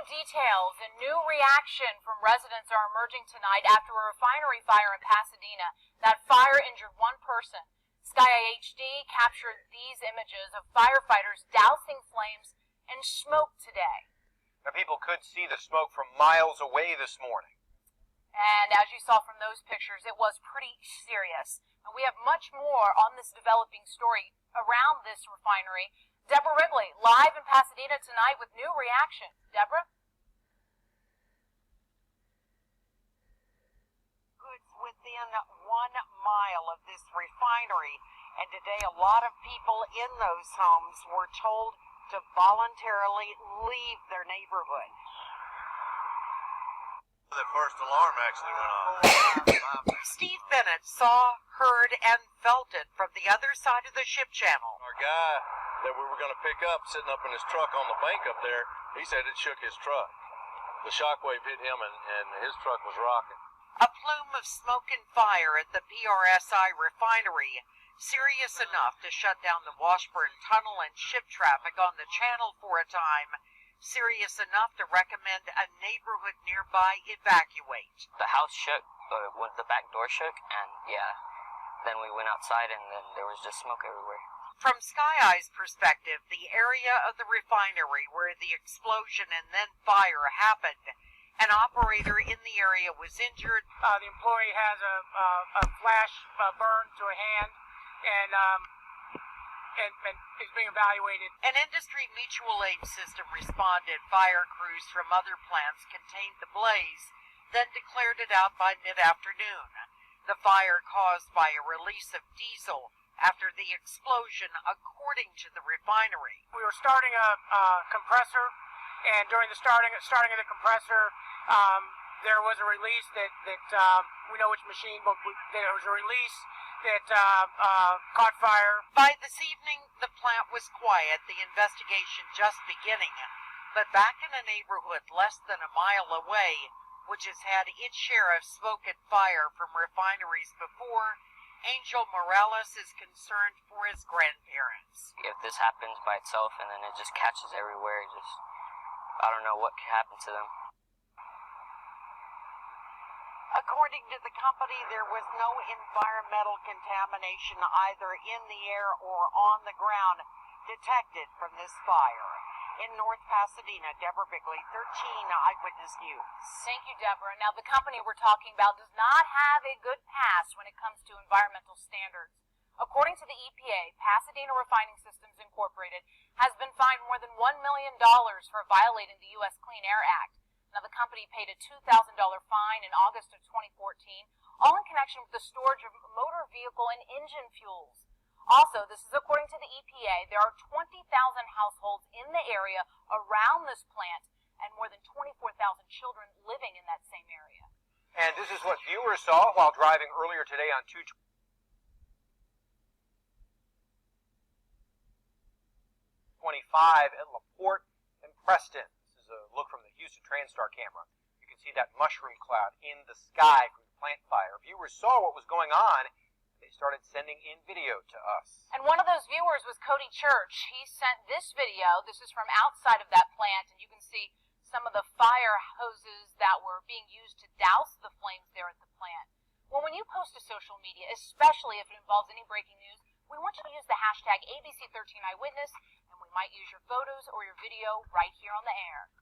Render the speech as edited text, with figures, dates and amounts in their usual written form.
details and new reaction from residents are emerging tonight after a refinery fire in Pasadena. That fire injured one person. Sky HD captured these images of firefighters dousing flames and smoke today. Now, people could see the smoke from miles away this morning. And as you saw from those pictures, it was pretty serious. And we have much more on this developing story around this refinery. Deborah Wrigley, live in Pasadena tonight with new reaction. Deborah? Goods within 1 mile of this refinery, and today a lot of people in those homes were told to voluntarily leave their neighborhood. The first alarm actually went off. Steve Bennett saw, heard, and felt it from the other side of the ship channel. Our guy that we were going to pick up, sitting up in his truck on the bank up there, he said it shook his truck. The shockwave hit him, and his truck was rocking. A plume of smoke and fire at the PRSI refinery, serious enough to shut down the Washburn Tunnel and ship traffic on the channel for a time, serious enough to recommend a neighborhood nearby evacuate. The house shook, when the back door shook, and then we went outside and then there was just smoke everywhere. From Sky Eye's perspective, the area of the refinery where the explosion and then fire happened, an operator in the area was injured. The employee has a flash burn to a hand and is being evaluated. An industry mutual aid system responded. Fire crews from other plants contained the blaze, then declared it out by mid-afternoon. The fire caused by a release of diesel after the explosion, according to the refinery. We were starting a compressor, and during the starting of the compressor, there was a release that we know which machine, but there was a release that caught fire. By this evening, the plant was quiet, the investigation just beginning. But back in a neighborhood less than a mile away, which has had its share of smoke and fire from refineries before, Angel Morales is concerned for his grandparents. If this happens by itself and then it just catches everywhere, I don't know what could happen to them. According to the company, there was no environmental contamination either in the air or on the ground detected from this fire. In North Pasadena, Deborah Wrigley, 13 Eyewitness News. Thank you, Deborah. Now, the company we're talking about does not have a good past when it comes to environmental standards. According to the EPA, Pasadena Refining Systems Inc. has been fined more than $1 million for violating the U.S. Clean Air Act. Now, the company paid a $2,000 fine in August of 2014, all in connection with the storage of motor vehicle and engine fuels. Also, this is according to the EPA, there are 20,000 households in the area around this plant and more than 24,000 children living in that same area. And this is what viewers saw while driving earlier today on 225 at LaPorte and Preston. This is a look from the Houston TransStar camera. You can see that mushroom cloud in the sky from the plant fire. Viewers saw what was going on. They started sending in video to us. And one of those viewers was Cody Church. He sent this video. This is from outside of that plant, and you can see some of the fire hoses that were being used to douse the flames there at the plant. Well, when you post to social media, especially if it involves any breaking news, we want you to use the hashtag ABC13Eyewitness, and we might use your photos or your video right here on the air.